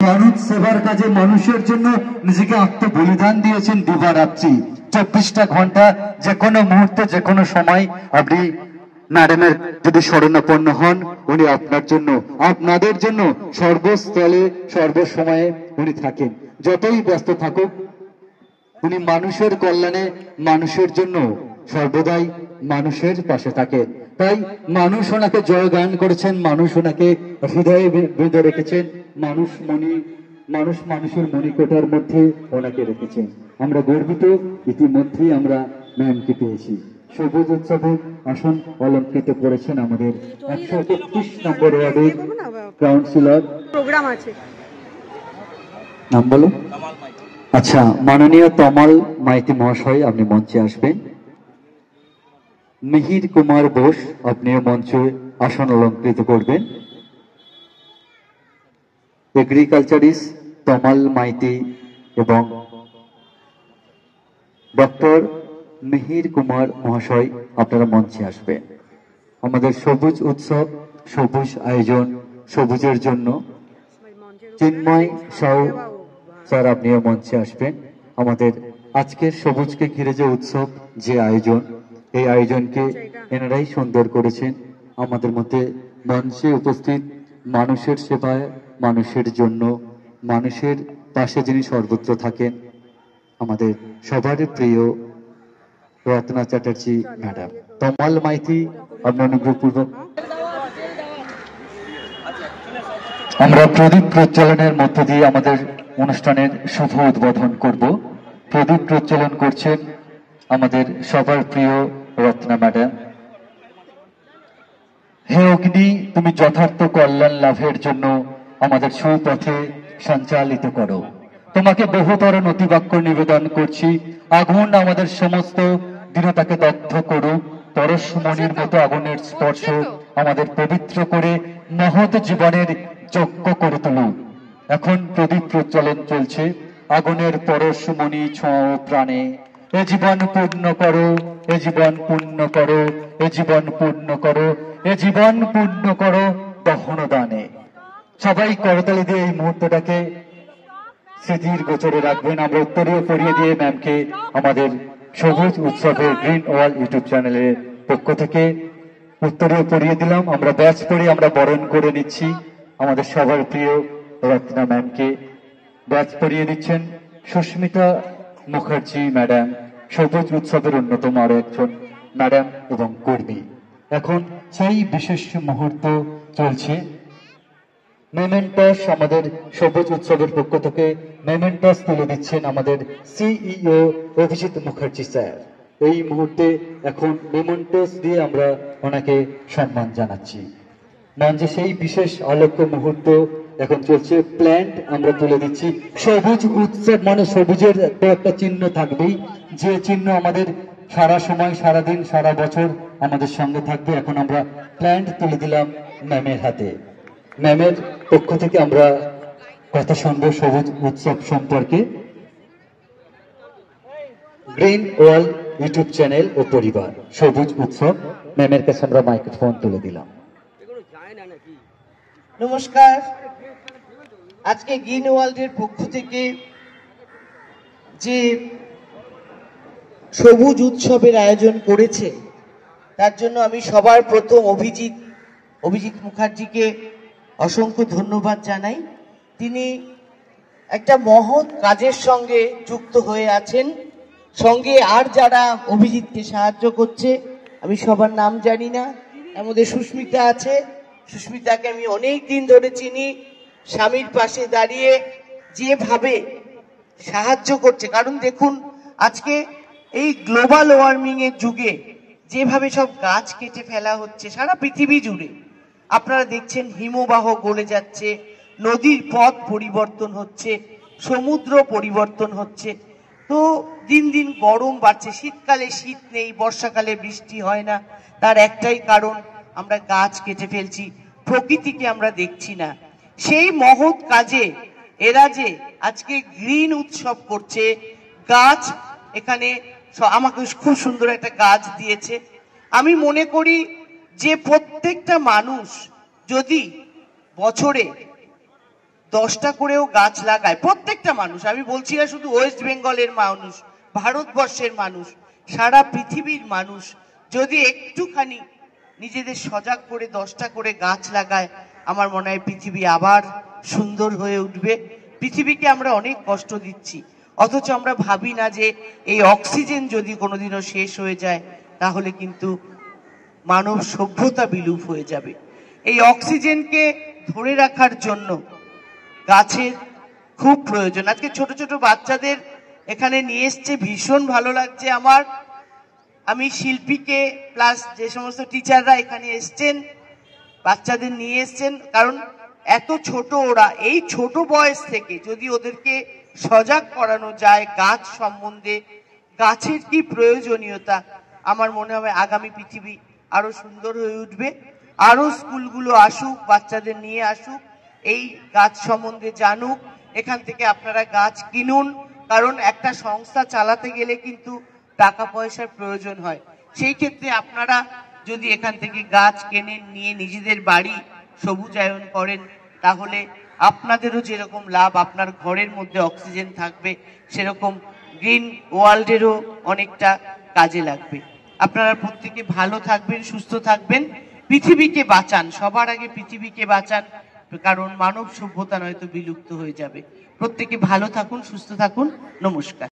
মানব সেবার কাজে মানুষের জন্য নিজেকে আত্মবলিদান দিয়েছেন দিবারাত্রি 24টা ঘন্টা। যে কোনো মুহূর্তে যে কোনো সময় আপনি ম্যাডামের যদি শরণাপন্ন হন, উনি আপনার জন্য আপনাদের জন্য সর্বস্থলে সর্বসময়ে উনি থাকেন। যতই ব্যস্ত থাকুক উনি মানুষের কল্যাণে মানুষের জন্য সর্বদাই মানুষের পাশে থাকে। তাই মানুষ ওনাকে জয়গান করেছেন, মানুষ ওনাকে হৃদয়ে বেঁধে রেখেছেন, মানুষ মানুষের মণিকোটার মধ্যে ওনাকে রেখেছেন। আমরা গর্বিত, ইতিমধ্যেই আমরা ম্যামকে পেয়েছি। সবুজ উৎসবে আসন অলঙ্কৃত করেছেন আমাদের 131 নম্বর ওয়ার্ডের কাউন্সিলর। প্রোগ্রাম আছে, নাম বলো। আচ্ছা, মাননীয় তমাল মাইতি মহাশয় আপনি মঞ্চে আসবেন। মিহির কুমার বোস আপনিও মঞ্চে আসন অলঙ্কৃত করবেন। এগ্রিকালচারিস্ট তমাল মাইতি এবং ডক্টর মিহির কুমার মহাশয় আপনারা মঞ্চে আসবেন। আমাদের সবুজ উৎসব, সবুজ আয়োজন, সবুজের জন্য চিন্ময় সাউ স্যার আপনিও মঞ্চে আসবেন। আমাদের আজকের সবুজকে ঘিরে যে উৎসব, যে আয়োজন, এই আয়োজনকে এনারাই সুন্দর করেছেন। আমাদের মধ্যে মঞ্চে উপস্থিত মানুষের সেবায়, মানুষের জন্য, মানুষের পাশে যিনি সর্বত্র থাকেন, আমাদের সবার প্রিয় রত্না চ্যাটার্জি ম্যাডাম। তমাল মাইতি আপনার অনুগ্রহপূর্বক আমরা প্রদীপ প্রজ্বলনের মধ্য দিয়ে আমাদের অনুষ্ঠানের শুভ উদ্বোধন করব। প্রদীপ প্রজ্বলন করছেন আমাদের সবার প্রিয় রত্না ম্যাডাম। হে অগ্নি, তুমি যথার্থ কল্যাণ লাভের জন্য আমাদের সুপথে সঞ্চালিত করো। তোমাকে বহুতর নতিবাক্য নিবেদন করছি। আগুন আমাদের সমস্ত দৃঢ়তাকে দগ্ধ করুক। পরশমণির মতো আগুনের স্পর্শ আমাদের পবিত্র করে মহৎ জীবনের যজ্ঞ করে তুলুক। এখন প্রদীপ প্রজ্বলন চলছে। আগুনের পরশমণি ছোঁয় প্রাণে। এ জীবন পূর্ণ করো, এ জীবন পূর্ণ করো, এ জীবন পূর্ণ করো, এ জীবন পূর্ণ করো দহন দানে। সবাই করতালি দিয়ে এই মুহূর্তটাকে স্মৃতির গোচরে রাখবেন। আমরা উত্তরীয় পরিয়ে দিয়ে ম্যামকে আমাদের সবুজ উৎসবের গ্রিন ওয়াল ইউটিউব চ্যানেলের পক্ষ থেকে উত্তরীয় পরিয়ে দিলাম। আমরা ব্যাচ পরে আমরা বরণ করে নিচ্ছি আমাদের সবার প্রিয় রত্না ম্যামকে। ব্যাচ পরিয়ে দিচ্ছেন সুস্মিতা মুখার্জি ম্যাডাম, সবুজ উৎসবের অন্যতম আরো একজন ম্যাডাম এবং কর্মী। এখন সেই বিশেষ মুহূর্ত চলছে। মেমেন্টাস আমাদের সবুজ উৎসবের পক্ষ থেকে মেমেন্টাস তুলে দিচ্ছেন আমাদের সিইও অভিজিৎ মুখার্জি স্যার। এই মুহূর্তে এখন মেমেন্টাস দিয়ে আমরা ওনাকে সম্মান জানাচ্ছি। মঞ্চে সেই বিশেষ আলোক্য মুহূর্ত এখন চলছে। প্ল্যান্ট আমরা তুলে দিচ্ছি। সবুজ উৎসব মানে সবুজের তো একটা চিহ্ন থাকবেই, যে চিহ্ন আমাদের সারা সময়, সারাদিন, সারা বছর আমাদের সঙ্গে থাকবে। এখন আমরা প্ল্যান্ট তুলে দিলাম ম্যামের হাতে। ম্যামের পক্ষ থেকে আমরা কথা শুনবো সবুজ উৎসব সম্পর্কে। গ্রিন ওয়াল ইউটিউব চ্যানেল ও পরিবার, সবুজ উৎসব। ম্যামের কাছে আমরা মাইক্রোফোন তুলে দিলাম। নমস্কার। আজকে গ্রিন ওয়ার্ল্ডের পক্ষ থেকে যে সবুজ উৎসবের আয়োজন করেছে তার জন্য আমি সবার প্রথম অভিজিৎ মুখার্জিকে অসংখ্য ধন্যবাদ জানাই। তিনি একটা মহৎ কাজের সঙ্গে যুক্ত হয়ে আছেন। সঙ্গে আর যারা অভিজিৎকে সাহায্য করছে আমি সবার নাম জানি না। আমাদের সুস্মিতা আছে, সুস্মিতাকে আমি অনেক দিন ধরে চিনি। স্বামীর পাশে দাঁড়িয়ে যেভাবে সাহায্য করছে, কারণ দেখুন আজকে এই গ্লোবাল ওয়ার্মিং এর যুগে যেভাবে সব গাছ কেটে ফেলা হচ্ছে সারা পৃথিবী জুড়ে, আপনারা দেখছেন হিমবাহ গলে যাচ্ছে, নদীর পথ পরিবর্তন হচ্ছে, সমুদ্র পরিবর্তন হচ্ছে। তো দিন দিন গরম বাড়ছে, শীতকালে শীত নেই, বর্ষাকালে বৃষ্টি হয় না। তার একটাই কারণ, আমরা গাছ কেটে ফেলছি, প্রকৃতিকে আমরা দেখছি না। সেই মহৎ কাজে এরা যে আজকে গ্রিন উৎসব করছে, গাছ এখানে আমাকে খুব সুন্দর একটা গাছ দিয়েছে। আমি মনে করি যে প্রত্যেকটা মানুষ যদি বছরে 10টা করেও গাছ লাগায় প্রত্যেকটা মানুষ, আমি বলছি না শুধু ওয়েস্ট বেঙ্গলের মানুষ, ভারতবর্ষের মানুষ, সারা পৃথিবীর মানুষ যদি একটুখানি নিজেদের সজাগ করে 10টা করে গাছ লাগায়, আমার মনে হয় পৃথিবী আবার সুন্দর হয়ে উঠবে। পৃথিবীকে আমরা অনেক কষ্ট দিচ্ছি, অথচ আমরা ভাবি না যে এই অক্সিজেন যদি কোনোদিনও শেষ হয়ে যায় তাহলে কিন্তু মানব সভ্যতা বিলুপ হয়ে যাবে। এই অক্সিজেনকে ধরে রাখার জন্য গাছের খুব প্রয়োজন। আজকে ছোট ছোট বাচ্চাদের এখানে নিয়ে এসছে, ভীষণ ভালো লাগছে আমার। আমি শিল্পীকে প্লাস যে সমস্ত টিচাররা এখানে এসছেন, বাচ্চাদের নিয়ে এসছেন, কারণ এত ছোট ওরা, এই ছোট বয়স থেকে যদি ওদেরকে সজাগ করানো যায় গাছ সম্বন্ধে, গাছের কি প্রয়োজনীয়তা, আমার মনে হয় আগামী পৃথিবী আরো সুন্দর হয়ে উঠবে। আরো স্কুলগুলো আসুক, বাচ্চাদের নিয়ে আসুক, এই গাছ সম্বন্ধে জানুক, এখান থেকে আপনারা গাছ কিনুন, কারণ একটা সংস্থা চালাতে গেলে কিন্তু টাকা পয়সার প্রয়োজন হয়। সেই ক্ষেত্রে আপনারা যদি এখান থেকে গাছ কেনেন, নিয়ে নিজেদের বাড়ি সবুজায়ন করেন, তাহলে আপনাদেরও যেরকম লাভ, আপনার ঘরের মধ্যে অক্সিজেন থাকবে, সেরকম গ্রিন ওয়ার্ল্ডেরও অনেকটা কাজে লাগবে। আপনারা প্রত্যেকে ভালো থাকবেন, সুস্থ থাকবেন, পৃথিবীকে বাঁচান, সবার আগে পৃথিবীকে বাঁচান, কারণ মানব সভ্যতা নয়তো বিলুপ্ত হয়ে যাবে। প্রত্যেকে ভালো থাকুন, সুস্থ থাকুন, নমস্কার।